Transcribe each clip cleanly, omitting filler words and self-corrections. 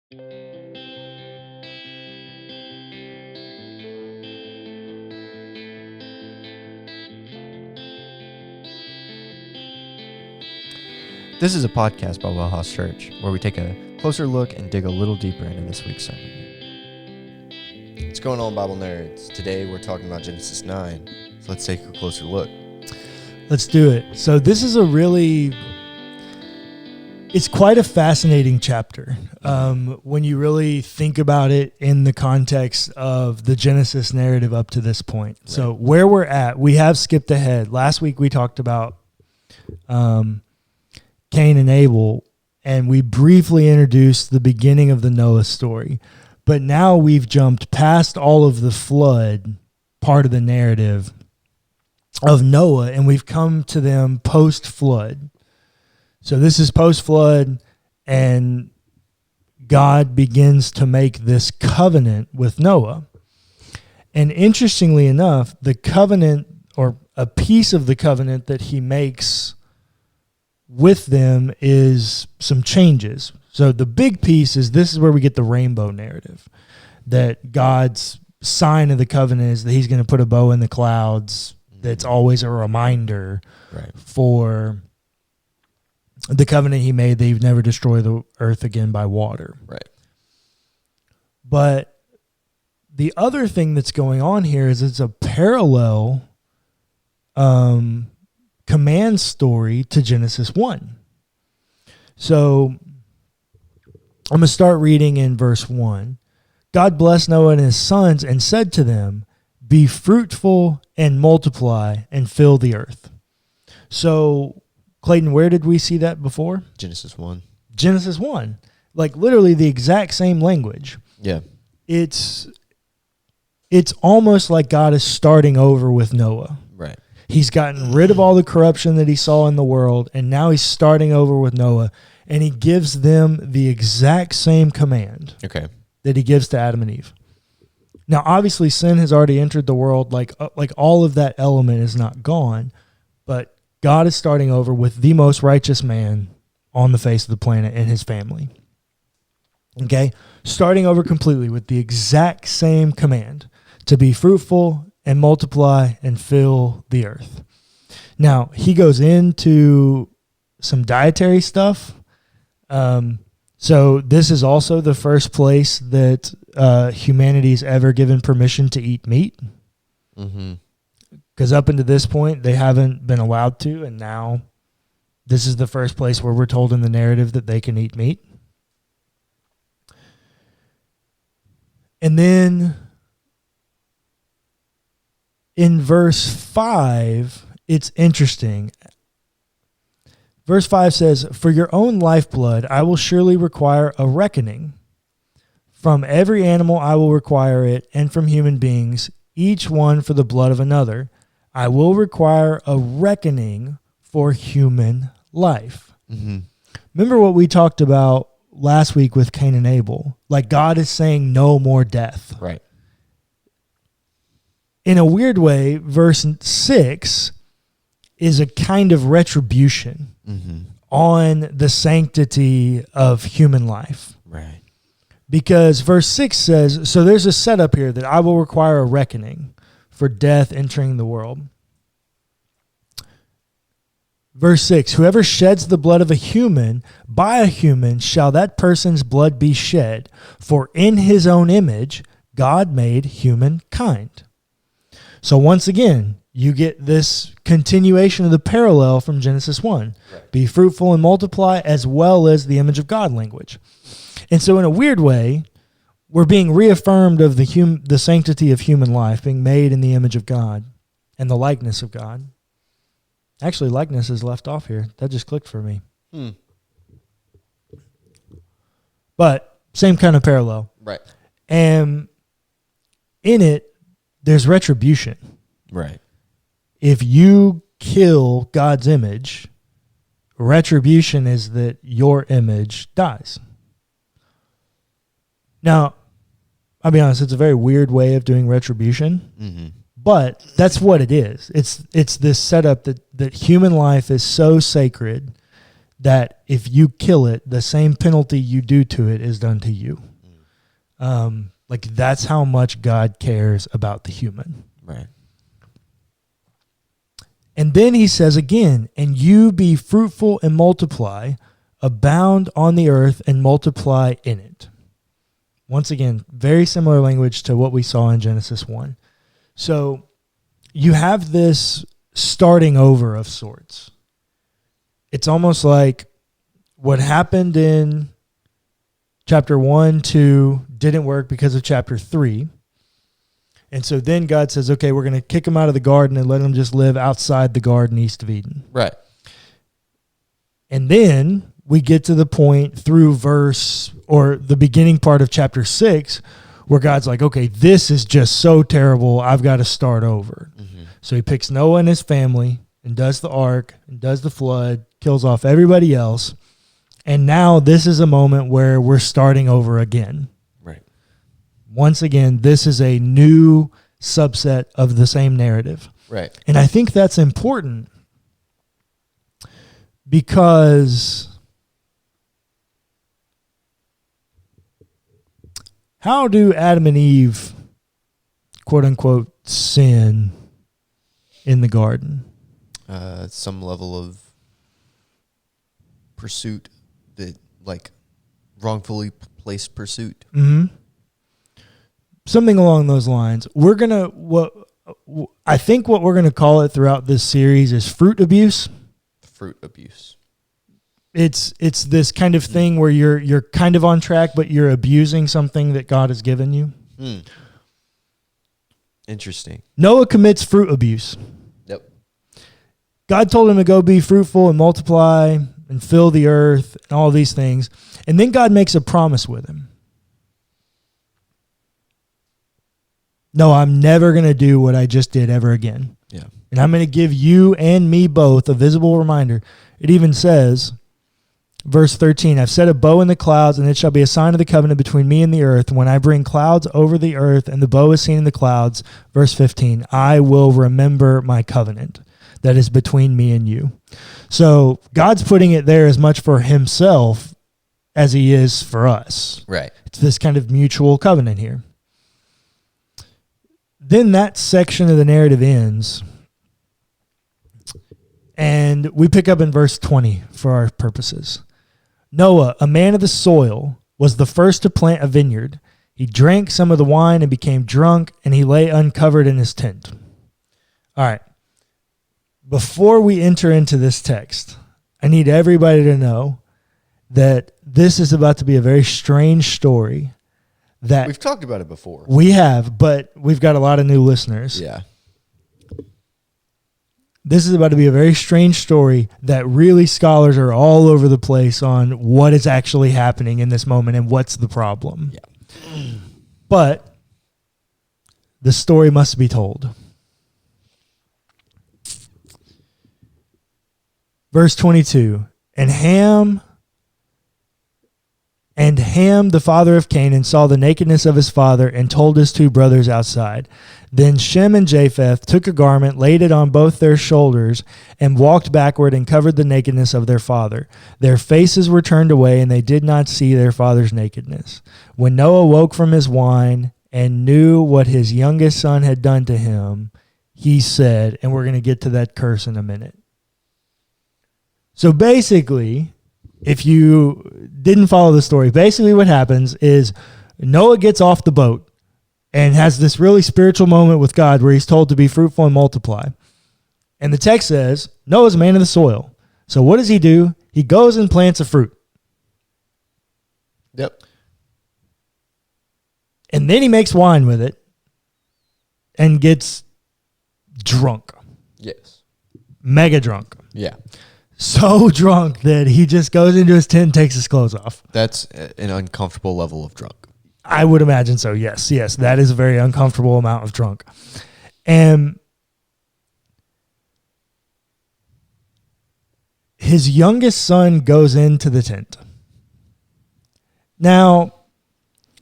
This is a podcast by WellHouse Church, where we take a closer look and dig a little deeper into this week's sermon. What's going on, Bible nerds? Today we're talking about Genesis 9, so let's take a closer look. Let's do it. So this is it's quite a fascinating chapter when you really think about it in the context of the Genesis narrative up to this point. Right. So where we're at, we have skipped ahead. Last week we talked about Cain and Abel, and we briefly introduced the beginning of the Noah story. But now we've jumped past all of the flood part of the narrative of Noah, and we've come to them post-flood. So this is post-flood, and God begins to make this covenant with Noah. And interestingly enough, the covenant, or a piece of the covenant that he makes with them, is some changes. So the big piece is, this is where we get the rainbow narrative, that God's sign of the covenant is that he's going to put a bow in the clouds. That's always a reminder for the covenant he made that he'd never destroy the earth again by water. Right. But the other thing that's going on here is it's a parallel command story to Genesis 1. So I'm going to start reading in verse 1. God blessed Noah and his sons and said to them, "Be fruitful and multiply and fill the earth." So, Clayton, where did we see that before? Genesis 1. Genesis 1. Like literally the exact same language. Yeah. It's almost like God is starting over with Noah. Right. He's gotten rid of all the corruption that he saw in the world, and now he's starting over with Noah, and he gives them the exact same command that he gives to Adam and Eve. Now, obviously, sin has already entered the world. Like all of that element is not gone, but God is starting over with the most righteous man on the face of the planet and his family. Okay? Starting over completely with the exact same command to be fruitful and multiply and fill the earth. Now, he goes into some dietary stuff. So this is also the first place that humanity's ever given permission to eat meat. Because up until this point, they haven't been allowed to, and now this is the first place where we're told in the narrative that they can eat meat. And then in verse 5, it's interesting. Verse 5 says, "For your own lifeblood I will surely require a reckoning. From every animal I will require it, and from human beings, each one for the blood of another. I will require a reckoning for human life." Remember what we talked about last week with Cain and Abel? Like, God is saying no more death. Right. In a weird way, verse 6 is a kind of retribution on the sanctity of human life. Right. Because verse 6 says, so there's a setup here that I will require a reckoning for death entering the world. Verse 6, "Whoever sheds the blood of a human, by a human shall that person's blood be shed, for in his own image God made humankind." So once again, you get this continuation of the parallel from Genesis 1. Right. Be fruitful and multiply, as well as the image of God language. And so in a weird way, we're being reaffirmed of the sanctity of human life, being made in the image of God and the likeness of God. Actually, likeness is left off here. That just clicked for me. But same kind of parallel. Right. And in it, there's retribution. Right. If you kill God's image, retribution is that your image dies. Now, I'll be honest, it's a very weird way of doing retribution, but that's what it is. It's this setup that human life is so sacred that if you kill it, the same penalty you do to it is done to you. Like that's how much God cares about the human. Right. And then he says again, and you be fruitful and multiply, abound on the earth and multiply in it. Once again, very similar language to what we saw in Genesis 1. So you have this starting over of sorts. It's almost like what happened in chapter 1, 2 didn't work because of chapter 3. And so then God says, okay, we're going to kick them out of the garden and let them just live outside the garden east of Eden. Right. And then we get to the point through verse or the beginning part of chapter 6 where God's like, okay, this is just so terrible. I've got to start over. Mm-hmm. So he picks Noah and his family and does the ark and does the flood, kills off everybody else. And now this is a moment where we're starting over again. Right. Once again, this is a new subset of the same narrative. Right. And I think that's important because how do Adam and Eve, quote unquote, sin in the garden? Some level of pursuit that, like, wrongfully placed pursuit. Mm-hmm. Something along those lines. We're gonna I think what we're gonna call it throughout this series is fruit abuse. Fruit abuse. It's this kind of thing where you're kind of on track, but you're abusing something that God has given you. Interesting. Noah commits fruit abuse. Yep. God told him to go be fruitful and multiply and fill the earth and all these things. And then God makes a promise with him. No, I'm never going to do what I just did ever again. Yeah. And I'm going to give you and me both a visible reminder. It even says, verse 13, I've set a bow in the clouds, and it shall be a sign of the covenant between me and the earth. When I bring clouds over the earth and the bow is seen in the clouds, verse 15, I will remember my covenant that is between me and you. So God's putting it there as much for himself as he is for us. Right. It's this kind of mutual covenant here. Then that section of the narrative ends, and we pick up in verse 20 for our purposes. Noah, a man of the soil, was the first to plant a vineyard. He drank some of the wine and became drunk, and he lay uncovered in his tent. All right. Before we enter into this text, I need everybody to know that this is about to be a very strange story that we've talked about it before. We have, but we've got a lot of new listeners. Yeah. This is about to be a very strange story that really scholars are all over the place on what is actually happening in this moment and what's the problem. Yeah. But the story must be told. Verse 22, and Ham, the father of Canaan, saw the nakedness of his father and told his two brothers outside. Then Shem and Japheth took a garment, laid it on both their shoulders, and walked backward and covered the nakedness of their father. Their faces were turned away, and they did not see their father's nakedness. When Noah woke from his wine and knew what his youngest son had done to him, he said, and we're going to get to that curse in a minute. So basically, if you didn't follow the story, basically what happens is Noah gets off the boat and has this really spiritual moment with God where he's told to be fruitful and multiply. And the text says, Noah's a man of the soil. So what does he do? He goes and plants a fruit. Yep. And then he makes wine with it and gets drunk. Yes. Mega drunk. Yeah. So drunk that he just goes into his tent and takes his clothes off. That's an uncomfortable level of drunk. I would imagine so, yes. Yes, that is a very uncomfortable amount of drunk. And his youngest son goes into the tent. Now,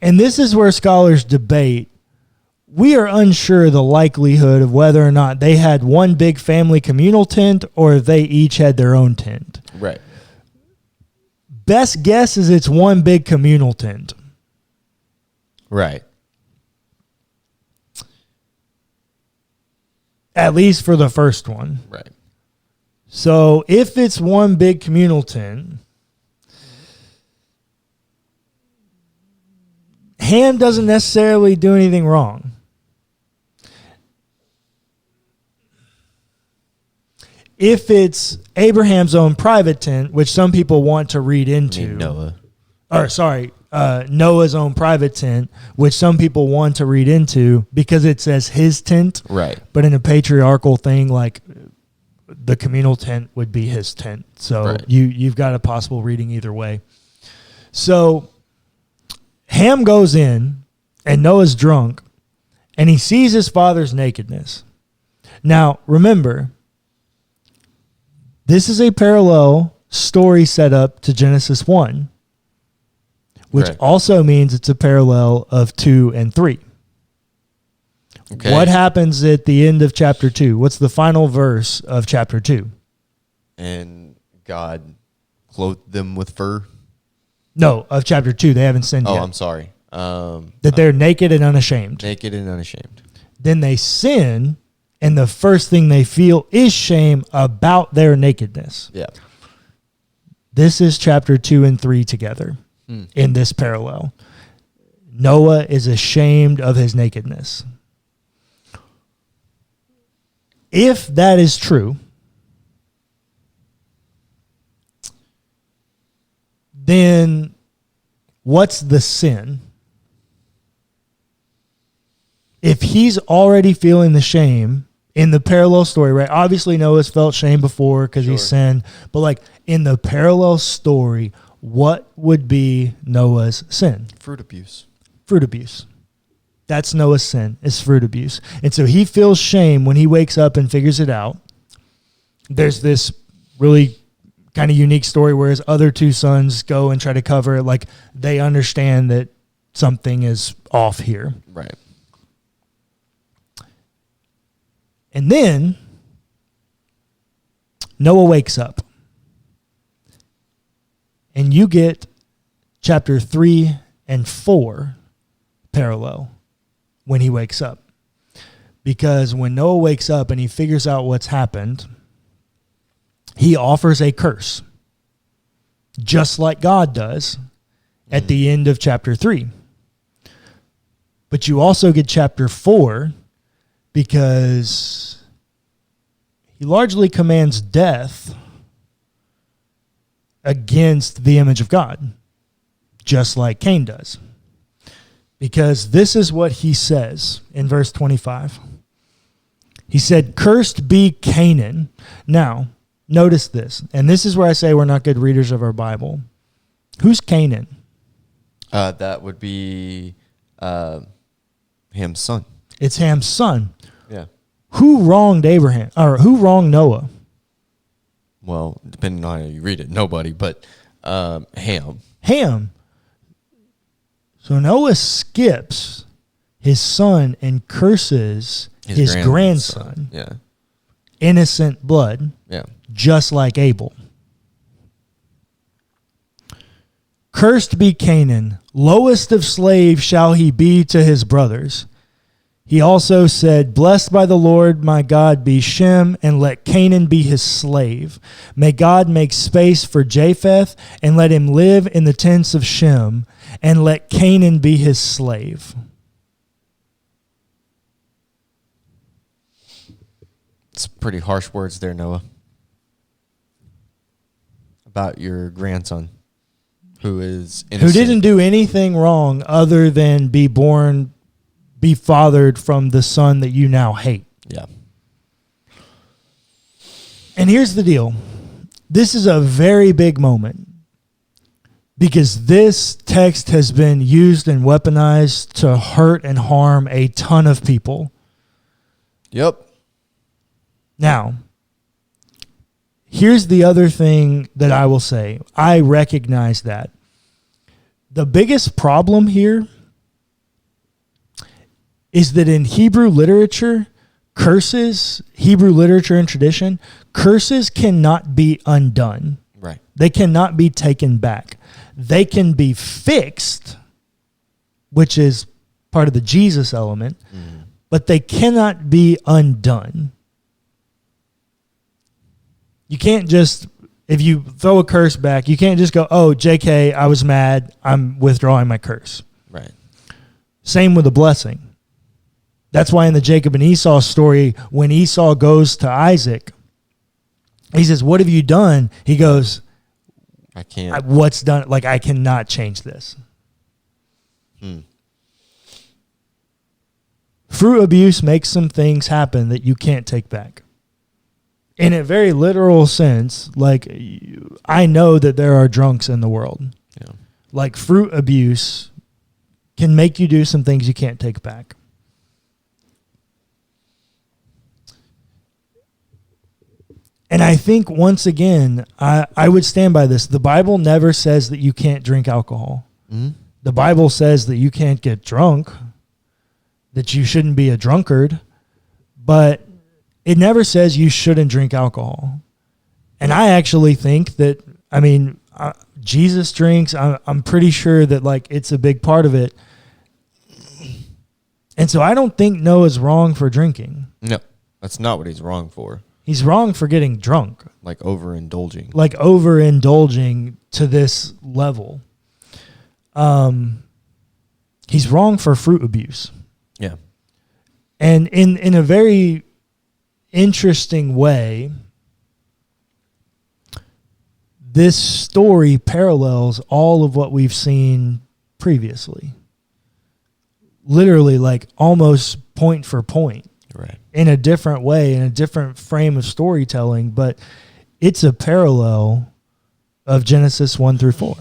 and this is where scholars debate, we are unsure the likelihood of whether or not they had one big family communal tent or if they each had their own tent. Right. best guess is it's one big communal tent. Right. At least for the first one. Right. So if it's one big communal tent, Ham doesn't necessarily do anything wrong. If it's Abraham's own private tent, which some people want to read into, Noah's own private tent, which some people want to read into because it says his tent. Right. But in a patriarchal thing, like the communal tent would be his tent. So right. you've got a possible reading either way. So Ham goes in and Noah's drunk and he sees his father's nakedness. Now, remember, this is a parallel story set up to Genesis 1, which right. also means it's a parallel of 2 and 3. Okay. What happens at the end of chapter 2? What's the final verse of chapter 2? And God clothed them with fur. No, of chapter 2. They haven't sinned yet. Oh, I'm sorry. That they're naked and unashamed. Naked and unashamed. Then they sin, and the first thing they feel is shame about their nakedness. Yeah. This is chapter 2 and 3 together in this parallel. Noah is ashamed of his nakedness. If that is true, then what's the sin? If he's already feeling the shame in the parallel story, right? Obviously Noah's felt shame before because he sinned, but like in the parallel story, what would be Noah's sin? Fruit abuse. Fruit abuse. That's Noah's sin, is fruit abuse. And so he feels shame when he wakes up and figures it out. There's this really kind of unique story where his other two sons go and try to cover it. Like they understand that something is off here. Right. And then Noah wakes up. And you get chapter 3 and 4 parallel when he wakes up. Because when Noah wakes up and he figures out what's happened, he offers a curse, just like God does at the end of chapter 3. But you also get chapter 4 because he largely commands death against the image of God, just like Cain does. Because this is what he says in verse 25. He said, "Cursed be Canaan." Now, notice this, and this is where I say we're not good readers of our Bible. Who's Canaan? That would be Ham's son. It's Ham's son. Yeah. Who wronged Abraham, or who wronged Noah? Well, depending on how you read it, nobody, but Ham. Ham. So Noah skips his son and curses his grandson. Yeah. Innocent blood. Yeah. Just like Abel. Cursed be Canaan, lowest of slaves shall he be to his brothers. He also said, "Blessed by the Lord my God be Shem, and let Canaan be his slave. May God make space for Japheth, and let him live in the tents of Shem, and let Canaan be his slave." It's pretty harsh words there, Noah. About your grandson, who is innocent. Who didn't do anything wrong other than be fathered from the son that you now hate. Yeah. And here's the deal. This is a very big moment because this text has been used and weaponized to hurt and harm a ton of people. Yep. Now, here's the other thing that I will say. I recognize that. The biggest problem here is that in Hebrew literature, curses, Hebrew literature and tradition, curses cannot be undone. Right. They cannot be taken back. They can be fixed, which is part of the Jesus element, but they cannot be undone. You can't just, if you throw a curse back, you can't just go, oh, JK, I was mad, I'm withdrawing my curse. Right. Same with a blessing. That's why in the Jacob and Esau story, when Esau goes to Isaac, he says, what have you done? He goes, I can't. What's done? Like, I cannot change this. Fruit abuse makes some things happen that you can't take back. In a very literal sense, like, I know that there are drunks in the world. Yeah. Like, fruit abuse can make you do some things you can't take back. And I think, once again, I would stand by this. The Bible never says that you can't drink alcohol. Mm-hmm. The Bible says that you can't get drunk, that you shouldn't be a drunkard, but it never says you shouldn't drink alcohol. And I actually think that, I mean, Jesus drinks. I'm pretty sure that, like, it's a big part of it. And so I don't think Noah's wrong for drinking. No, that's not what he's wrong for. He's wrong for getting drunk. Like overindulging. Like overindulging to this level. He's wrong for fruit abuse. Yeah. And in a very interesting way, this story parallels all of what we've seen previously. Literally, like, almost point for point. Right. In a different way, in a different frame of storytelling, but it's a parallel of Genesis 1 through 4.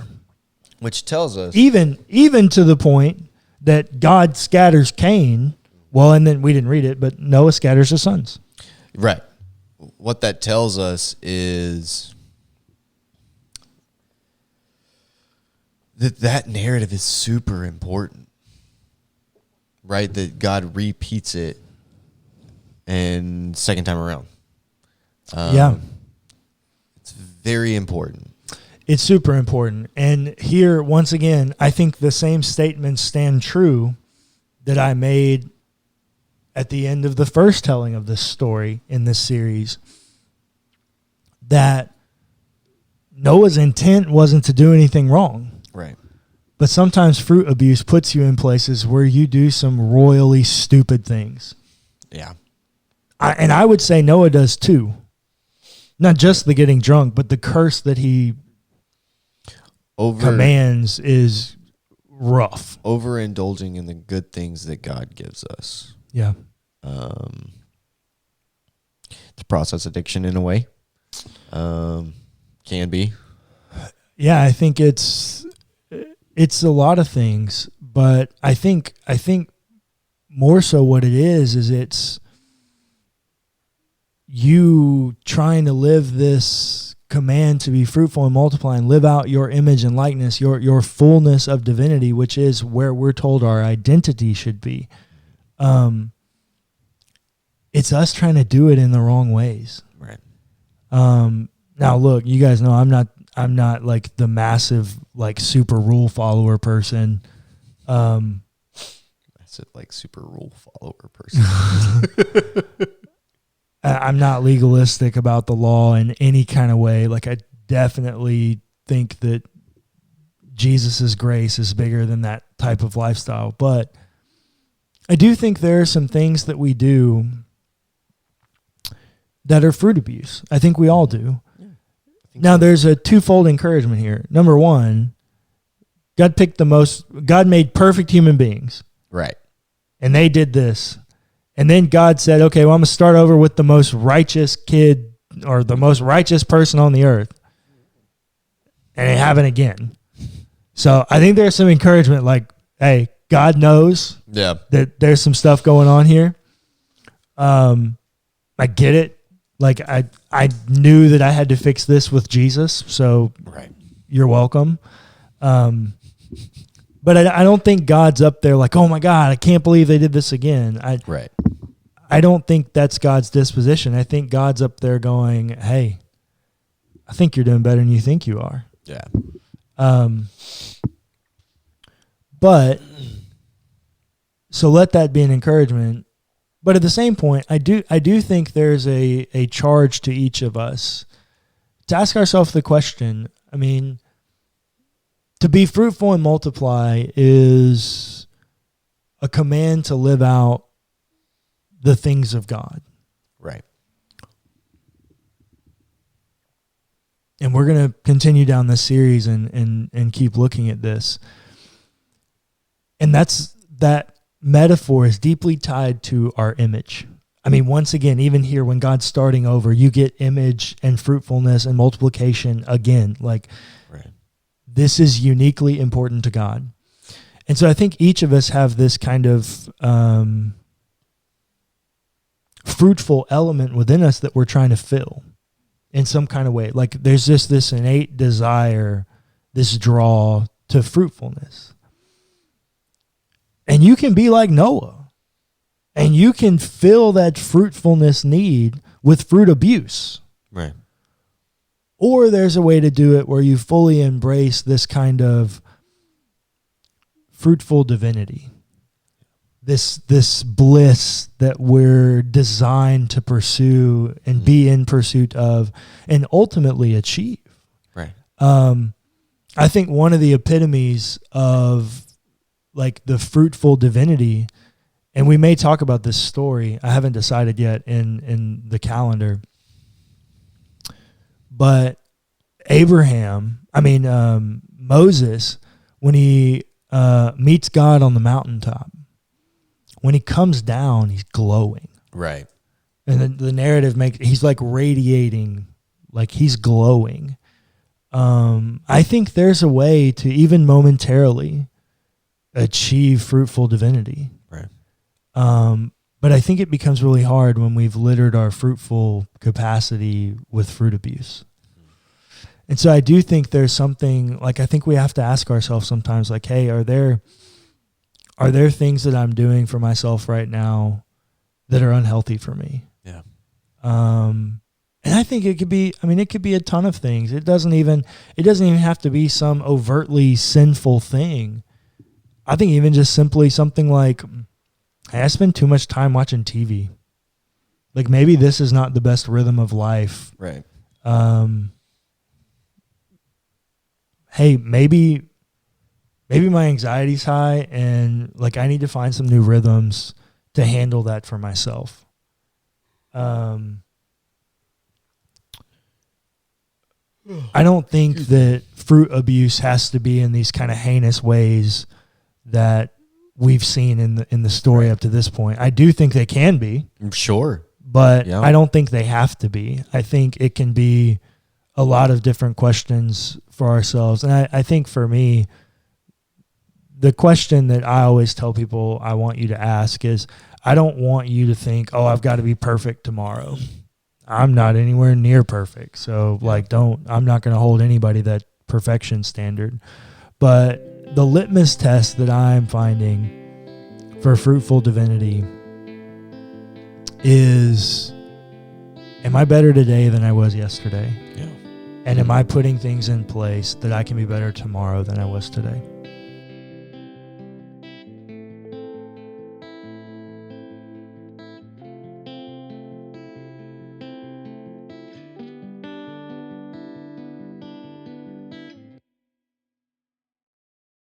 Which tells us... Even to the point that God scatters Cain, well, and then we didn't read it, but Noah scatters his sons. Right. What that tells us is that narrative is super important. Right? That God repeats it and second time around. Yeah. It's very important. It's super important. And here, once again, I think the same statements stand true that I made at the end of the first telling of this story in this series, that Noah's intent wasn't to do anything wrong. Right. But sometimes fruit abuse puts you in places where you do some royally stupid things. Yeah. And I would say Noah does too. Not just the getting drunk, but the curse that he commands is rough. Overindulging in the good things that God gives us. Yeah. It's process addiction in a way. Can be. Yeah, I think it's a lot of things, but I think more so what it is it's you trying to live this command to be fruitful and multiply and live out your image and likeness, your fullness of divinity, which is where we're told our identity should be. It's us trying to do it in the wrong ways. Right. Now look, you guys know I'm not like the massive, like, super rule follower person. That's it, like, super rule follower person. I'm not legalistic about the law in any kind of way. Like, I definitely think that Jesus's grace is bigger than that type of lifestyle. But I do think there are some things that we do that are fruit abuse. I think we all do. Now, there's a twofold encouragement here. Number one, God made perfect human beings. Right. And they did this. And then God said, okay, well, I'm going to start over with the most righteous kid or the most righteous person on the earth. And it happened again. So I think there's some encouragement, like, hey, God knows that there's some stuff going on here. I get it. Like, I knew that I had to fix this with Jesus, so right. You're welcome. But I don't think God's up there like, oh my God, I can't believe they did this again. Right. I don't think that's God's disposition. I think God's up there going, hey, I think you're doing better than you think you are. Yeah. But so let that be an encouragement. But at the same point, I do think there's a charge to each of us to ask ourselves the question. I mean, to be fruitful and multiply is a command to live out the things of God. Right. And we're going to continue down this series and keep looking at this. And that metaphor is deeply tied to our image. I mean, once again, even here, when God's starting over, you get image and fruitfulness and multiplication again. Like, right. This is uniquely important to God. And so I think each of us have this kind of fruitful element within us that we're trying to fill in some kind of way. Like, there's just this innate desire, this draw to fruitfulness. And you can be like Noah, and you can fill that fruitfulness need with fruit abuse. Right. Or there's a way to do it where you fully embrace this kind of fruitful divinity, this bliss that we're designed to pursue and be in pursuit of and ultimately achieve. Right. I think one of the epitomes of like the fruitful divinity, and we may talk about this story, I haven't decided yet in the calendar, but Moses, when he meets God on the mountaintop, when he comes down, he's glowing. Right. And the narrative he's like radiating, like he's glowing. I think there's a way to even momentarily achieve fruitful divinity. Right. But I think it becomes really hard when we've littered our fruitful capacity with fruit abuse. And so I do think there's something, like, I think we have to ask ourselves sometimes, like, hey, are there things that I'm doing for myself right now that are unhealthy for me? Yeah. And I think it could be a ton of things. It doesn't even have to be some overtly sinful thing. I think even just simply something like, hey, I spend too much time watching TV. Like, maybe this is not the best rhythm of life. Right. Hey, maybe my anxiety's high and like I need to find some new rhythms to handle that for myself. I don't think that fruit abuse has to be in these kind of heinous ways that we've seen in the story up to this point. I do think they can be. Sure. But yeah. I don't think they have to be. I think it can be a lot of different questions for ourselves. And I think for me, the question that I always tell people I want you to ask is, I don't want you to think, oh, I've got to be perfect tomorrow. I'm not anywhere near perfect. So I'm not going to hold anybody that perfection standard. But the litmus test that I'm finding for fruitful divinity is, am I better today than I was yesterday? Yeah. And am I putting things in place that I can be better tomorrow than I was today?